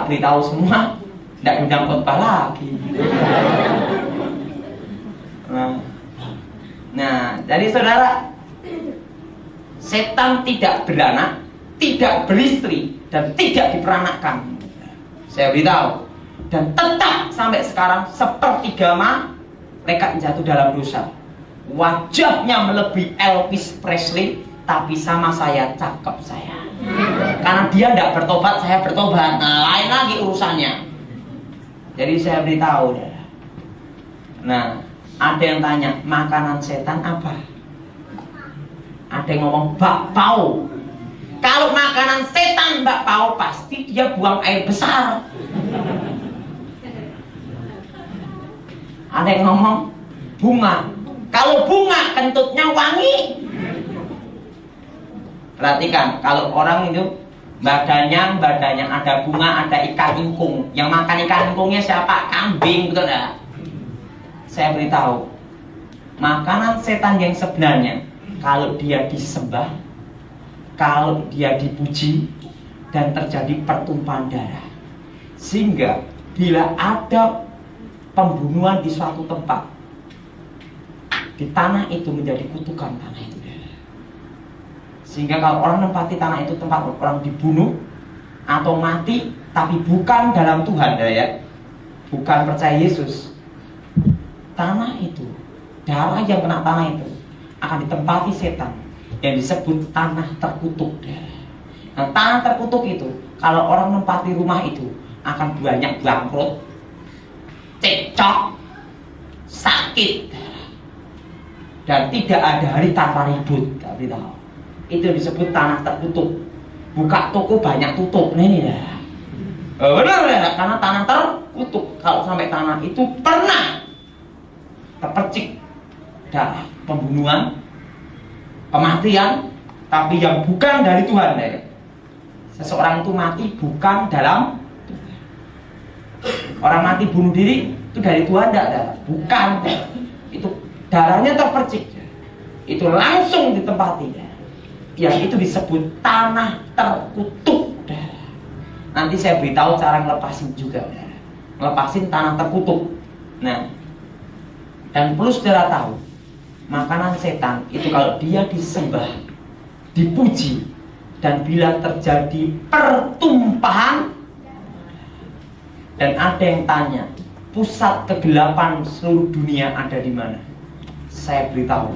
tak beritahu semua, tidak undang khotbah lagi. Nah, jadi saudara, setan tidak beranak, tidak beristri, dan tidak diperanakkan. Saya beritahu. Dan tetap sampai sekarang sepertiga mereka jatuh dalam dosa. Wajahnya melebihi Elvis Presley, tapi sama saya cakep saya. Karena dia tidak bertobat, saya bertobat. Nah, lain lagi urusannya. Jadi saya beritahu. Nah, ada yang tanya, makanan setan apa? Ada yang ngomong bakpao. Kalau makanan setan bakpao, pasti dia buang air besar. Ada yang ngomong bunga. Kalau bunga kentutnya wangi. Perhatikan, kalau orang itu badannya ada bunga, ada ikan ingkung. Yang makan ikan ingkungnya siapa? Kambing, betul enggak? Saya beritahu, makanan setan yang sebenarnya, kalau dia disembah, kalau dia dipuji, dan terjadi pertumpahan darah, sehingga bila ada pembunuhan di suatu tempat, di tanah itu menjadi kutukan tanah itu. Sehingga kalau orang menempati tanah itu tempat orang dibunuh atau mati, tapi bukan dalam Tuhan, ya, bukan percaya Yesus, tanah itu, darah yang kena tanah itu akan ditempati setan yang disebut tanah terkutuk. Nah, tanah terkutuk itu, kalau orang menempati rumah itu akan banyak bangkrut, cekcok, sakit, dan tidak ada hari tanpa ribut. Itu disebut tanah terkutuk. Buka toko banyak tutup. Nih ya. Benar ya, karena tanah terkutuk. Kalau sampai tanah itu pernah terpercik darah, pembunuhan, kematian, tapi yang bukan dari Tuhan, ya. Seseorang itu mati bukan dalam Tuhan. Orang mati bunuh diri itu dari Tuhan, tidak, bukan. Itu darahnya terpercik, itu langsung ditempati. Yang itu disebut tanah terkutuk. Nanti saya beritahu cara ngelepasin juga, ngelepasin tanah terkutuk. Nah, dan perlu saudara tahu, makanan setan itu kalau dia disembah, dipuji, dan bila terjadi pertumpahan, dan ada yang tanya, pusat kegelapan seluruh dunia ada di mana? Saya beritahu,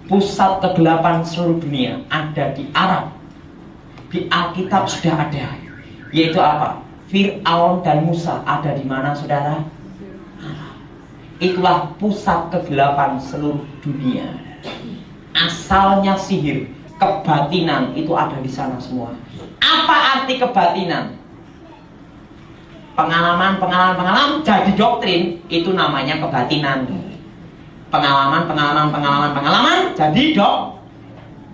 pusat kegelapan seluruh dunia ada di Arab. Di Alkitab sudah ada, yaitu apa? Fir'aun dan Musa ada di mana, saudara? Arab. Itulah pusat kegelapan seluruh dunia. Asalnya sihir, kebatinan itu ada di sana semua. Apa arti kebatinan? Pengalaman jadi doktrin, itu namanya kebatinan. Pengalaman jadi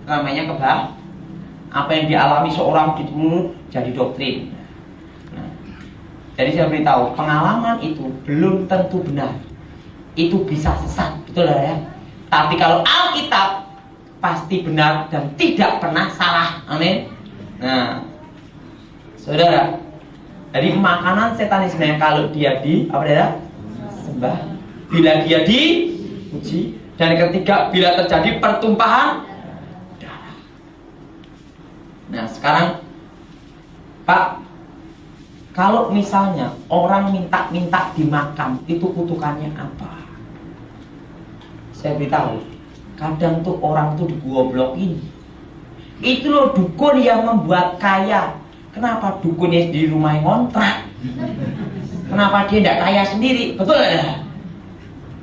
namanya apa yang dialami seorang itu jadi doktrin. Nah, jadi saya beritahu, pengalaman itu belum tentu benar, itu bisa sesat, betul ya. Tapi kalau Alkitab pasti benar dan tidak pernah salah, amin. Nah, saudara, jadi makanan setan sebenarnya kalau dia sembah, bila dia dipuji, dan ketiga bila terjadi pertumpahan darah. Nah sekarang Pak, kalau misalnya orang minta di makam, itu kutukannya apa? Saya beritahu, kadang tuh orang tuh digoblokin. Itu loh dukun yang membuat kaya. Kenapa dukunnya di rumah ngontrak? Kenapa dia tidak kaya sendiri? Betul ya?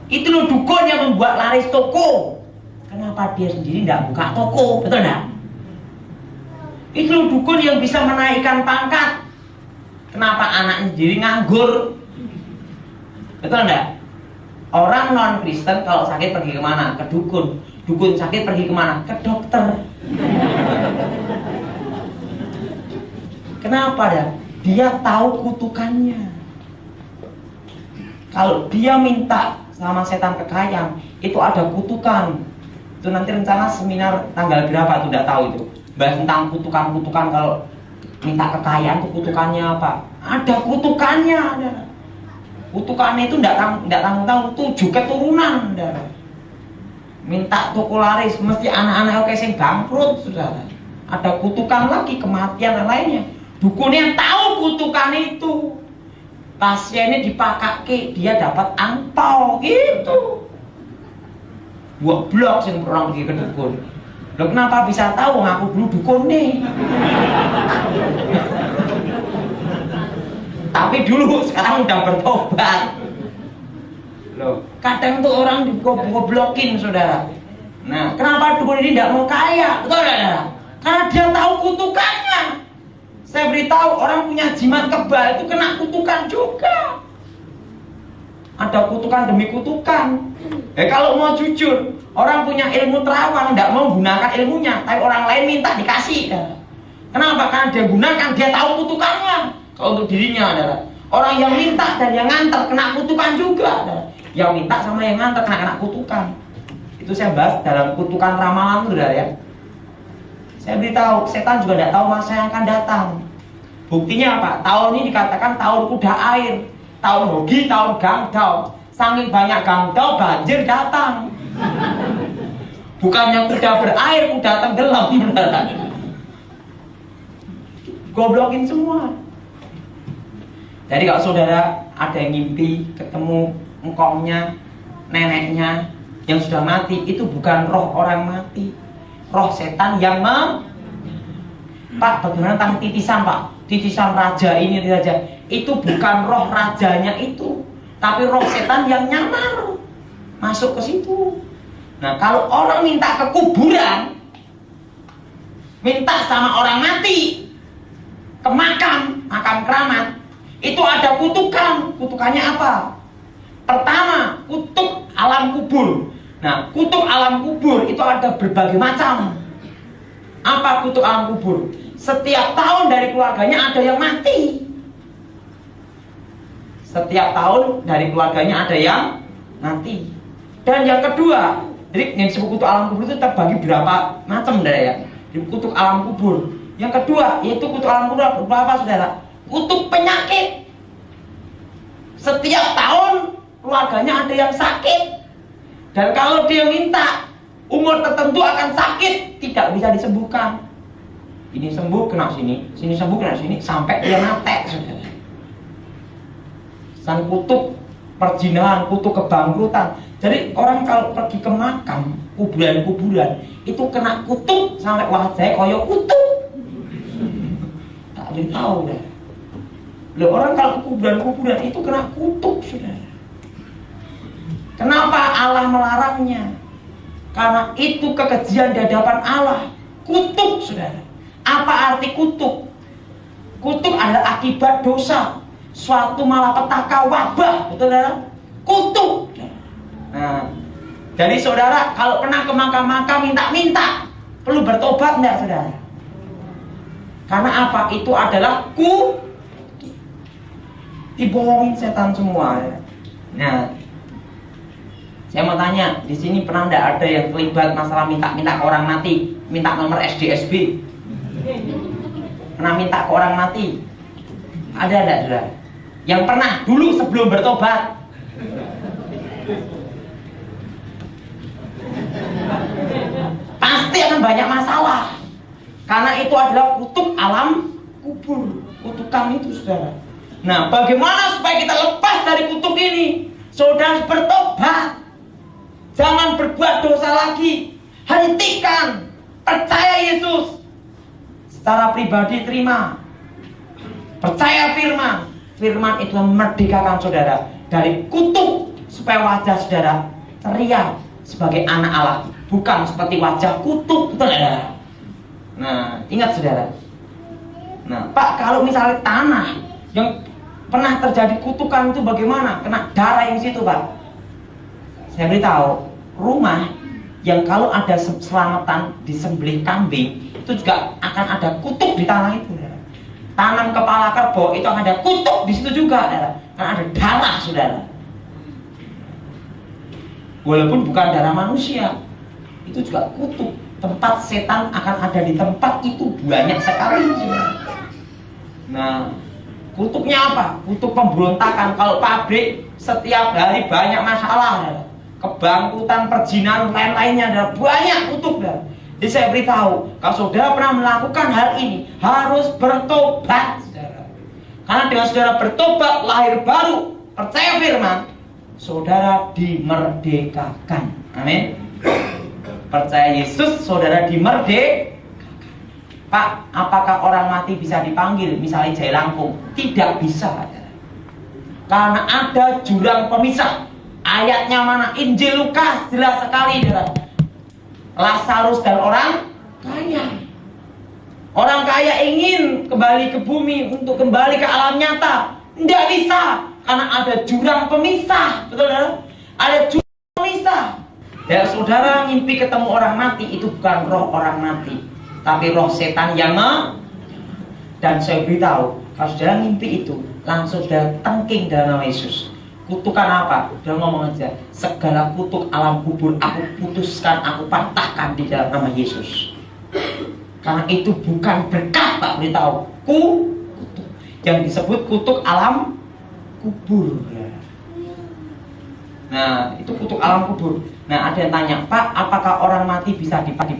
Itu loh dukun yang membuat laris toko. Kenapa dia sendiri tidak buka toko? Betul tidak? Itu loh dukun yang bisa menaikkan pangkat. Kenapa anaknya sendiri nganggur? Betul tidak? Orang non Kristen kalau sakit pergi kemana? Ke dukun. Dukun sakit pergi kemana? Ke dokter. Kenapa dah? Dia tahu kutukannya. Kalau dia minta sama setan kekayaan, itu ada kutukan. Itu nanti rencana seminar tanggal berapa tuh, tidak tahu itu. Bahas tentang kutukan-kutukan kalau minta kekayaan itu kutukannya apa? ada kutukannya. Saudara. Kutukannya itu tidak tanggung-tanggung, 7 keturunan. Saudara. Minta toko laris, mesti anak-anak oke sing bangkrut, saudara. Ada kutukan lagi, kematian dan lainnya. Dukunnya tahu kutukan itu. Pasiennya dipakake, dia dapat angpau gitu. Buat blok sing orang pergi ke dukun. Loh kenapa bisa tahu? Ngaku dulu dukun nih. Tapi dulu sekarang udah bertobat. Loh, kadang tuh orang digoblokin, saudara. Nah, kenapa dukun ini tidak mau kaya? Betul, saudara? Karena dia tahu kutukannya. Saya beritahu orang punya jimat kebal itu kena kutukan juga. Ada kutukan demi kutukan. Kalau mau jujur, orang punya ilmu terawang tidak mau gunakan ilmunya, tapi orang lain minta dikasih. Kenapa? Karena dia gunakan, dia tahu kutukannya. Kalau untuk dirinya adalah orang yang minta dan yang nganter kena kutukan juga. Yang minta sama yang nganter kena kutukan. Itu saya bahas dalam kutukan ramalan, saudara ya. Saya beritahu, setan juga tidak tahu masa yang akan datang. Buktinya apa? Tahun ini dikatakan tahun kuda air, tahun hoki, tahun gangdau. Saking banyak gangdau, banjir datang. Bukannya kuda berair, kuda tenggelam. Goblokin semua. Jadi kalau saudara ada yang ngimpi ketemu engkongnya, neneknya yang sudah mati, itu bukan roh orang mati, roh setan yang Pak, bagaimana tentang titisan, Pak? Titisan raja ini, raja itu bukan roh rajanya itu, tapi roh setan yang nyamar masuk ke situ. Nah, kalau orang minta ke kuburan, minta sama orang mati, ke makam keramat, itu ada kutukan. Kutukannya apa? Pertama, kutuk alam kubur. Nah, kutuk alam kubur itu ada berbagai macam. Apa kutuk alam kubur? Setiap tahun dari keluarganya ada yang mati. Setiap tahun dari keluarganya ada yang mati. Dan yang kedua, jadi yang disebut kutuk alam kubur itu terbagi berapa macam, saudara ya? Di kutuk alam kubur. Yang kedua, yaitu kutuk alam kubur berapa, saudara? Kutuk penyakit. Setiap tahun keluarganya ada yang sakit. Dan kalau dia minta umur tertentu akan sakit, tidak bisa disembuhkan. Ini sembuh kena sini, sini sembuh kena sini, sampai dia mati, saudara. Sang kutuk perjinahan, kutuk kebangkrutan. Jadi orang kalau pergi ke makam, kuburan-kuburan, itu kena kutuk sampai wajahnya koyo kutuk. Tak ada yang tahu deh. Loh, orang kalau kuburan-kuburan itu kena kutuk, saudara. Kenapa Allah melarangnya? Karena itu kekejian di hadapan Allah. Kutuk, saudara. Apa arti kutuk? Kutuk adalah akibat dosa, suatu malapetaka, wabah, betul saudara? Kutuk. Nah, jadi saudara kalau pernah ke makam-makam minta-minta, perlu bertobat enggak, saudara? Karena apa? Itu adalah dibohongin setan semua. Nah, saya mau tanya, di sini pernah enggak ada yang terlibat masalah minta-minta ke orang mati, minta nomor SDSB? Pernah minta ke orang mati? Ada enggak, saudara? Yang pernah dulu sebelum bertobat? Pasti akan banyak masalah. Karena itu adalah kutuk alam kubur. Kutukan itu, saudara. Nah, bagaimana supaya kita lepas dari kutuk ini? Saudara bertobat. Jangan berbuat dosa lagi. Hentikan. Percaya Yesus. Secara pribadi terima. Percaya firman. Firman itu memerdekakan saudara dari kutuk, supaya wajah saudara ceria sebagai anak Allah, bukan seperti wajah kutuk, betul ya? Nah, ingat saudara. Nah, Pak, kalau misalnya tanah yang pernah terjadi kutukan itu bagaimana? Kena darah yang situ, Pak. Saya beritahu, rumah yang kalau ada selamatan disembelih kambing, itu juga akan ada kutuk di tanah itu. Saudara. Tanam kepala kerbau itu akan ada kutuk di situ juga, saudara. Karena ada darah, saudara. Walaupun bukan darah manusia, itu juga kutuk. Tempat setan akan ada di tempat itu banyak sekali, saudara. Nah, Kutuknya apa? Kutuk pemberontakan. Kalau pabrik setiap hari banyak masalah, kebangkrutan, perjinahan, lain-lainnya, banyak kutuk. Jadi saya beritahu, kalau saudara pernah melakukan hal ini, harus bertobat, saudara. Karena dengan saudara bertobat, lahir baru, percaya firman, saudara dimerdekakan. Amin. Percaya Yesus, saudara dimerdekakan. Pak, apakah orang mati bisa dipanggil? Misalnya Jai Langkung. Tidak bisa, saudara. Karena ada jurang pemisah. Ayatnya mana? Injil Lukas, jelas sekali, saudara. Lazarus dan orang kaya. Orang kaya ingin kembali ke bumi untuk kembali ke alam nyata. Tidak bisa, karena ada jurang pemisah. Betul, saudara? Ada jurang pemisah. Dan saudara mimpi ketemu orang mati, itu bukan roh orang mati, tapi roh setan yang dan saya beritahu, kalau saudara mimpi itu, langsung saudara tengking dalam nama Yesus. Kutukan apa? Udah ngomong aja, segala kutuk alam kubur aku putuskan, aku patahkan di dalam nama Yesus. Karena itu bukan berkat, Pak, beritahu. Kutuk yang disebut kutuk alam kubur. Nah, itu kutuk alam kubur. Nah, ada yang tanya, Pak, apakah orang mati bisa dipanggil?